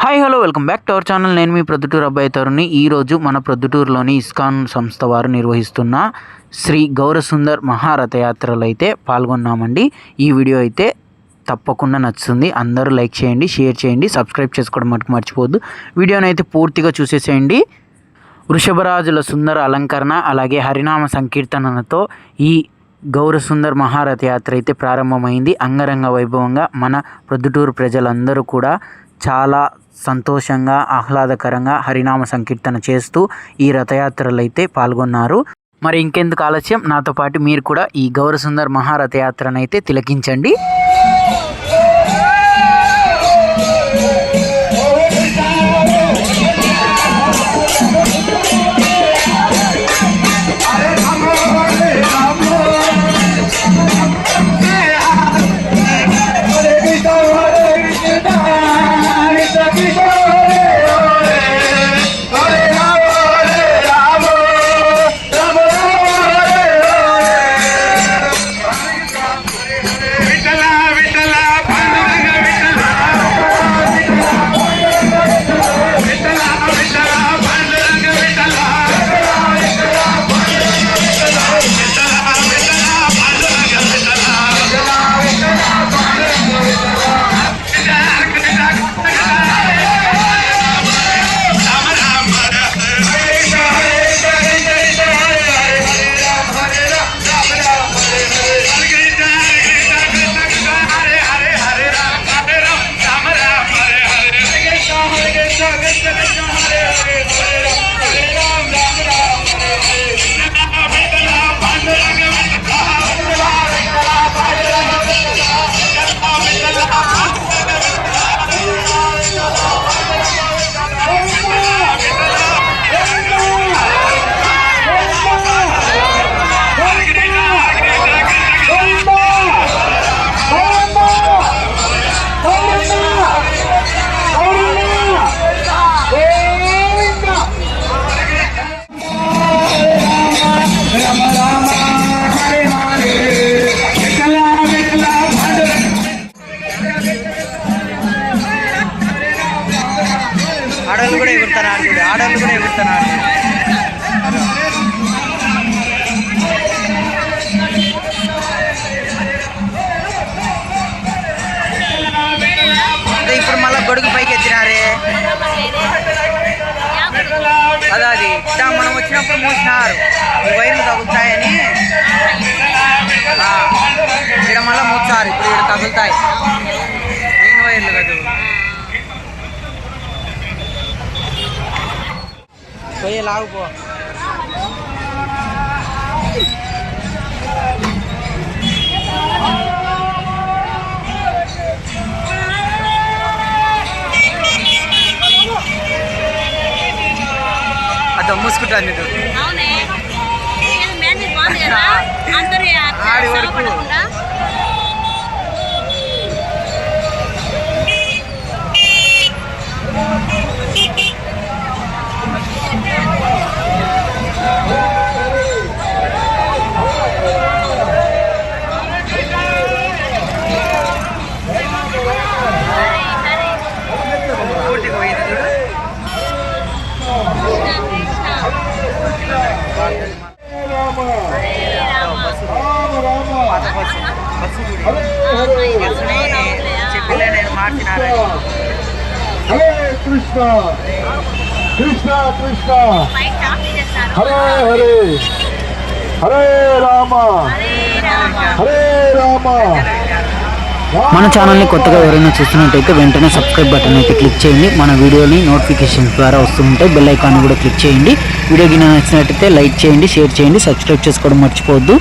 Hi hello welcome back to our channel. నేను మీ ప్రొద్దుటూరు అబ్బాయి తరుణ్ని. ఈరోజు మన ప్రొద్దుటూరులోని ఇస్కాన్ సంస్థ వారు నిర్వహిస్తున్న శ్రీ గౌరసుందర్ మహారథయాత్రలో అయితే పాల్గొన్నామండి. ఈ వీడియో అయితే తప్పకుండా నచ్చుతుంది. అందరూ లైక్ చేయండి, షేర్ చేయండి, సబ్స్క్రైబ్ చేసుకోవడం మటుకు మర్చిపోవద్దు. వీడియోని అయితే పూర్తిగా చూసేసేయండి. వృషభరాజుల సుందర అలంకరణ అలాగే హరినామ సంకీర్తనతో ఈ గౌరసుందర్ మహారథయాత్ర అయితే ప్రారంభమైంది. అంగరంగ వైభవంగా మన ప్రొద్దుటూరు ప్రజలందరూ కూడా చాలా సంతోషంగా ఆహ్లాదకరంగా హరినామ సంకీర్తన చేస్తూ ఈ రథయాత్రలు అయితే పాల్గొన్నారు. మరి ఇంకెందుకు ఆలస్యం, నాతో పాటు మీరు కూడా ఈ గౌరసుందర్ మహారథయాత్రను అయితే తిలకించండి. ఆడవాళ్ళు కూడా ఎగురుతున్నారు. ఇప్పుడు మళ్ళీ గొడుగు పైకి ఎత్తినారే. అది మనం వచ్చినప్పుడు మూసినారు, ఈ వైర్లు తగులుతాయని. ఇక్కడ మళ్ళీ మూసారు, ఇప్పుడు ఇక్కడ తగులుతాయి మెయిన్ వైర్లు కదా. పోయే లాగుపో. అదో మూసుకుంటాను ఆడి వరకు. చెప్పలే నేను మార్చినారా. హరే కృష్ణ కృష్ణ కృష్ణ హరే హరే హరే రామ హరే రామ. మన ఛానల్ని కొత్తగా ఎవరైనా చూస్తున్నట్టయితే వెంటనే సబ్స్క్రైబ్ బటన్ అయితే క్లిక్ చేయండి. మన వీడియోని నోటిఫికేషన్స్ ద్వారా వస్తుంటే బెల్ ఐకాన్ కూడా క్లిక్ చేయండి. వీడియో గిన నచ్చినట్టయితే లైక్ చేయండి, షేర్ చేయండి, సబ్స్క్రైబ్ చేసుకోవడం మర్చిపోవద్దు.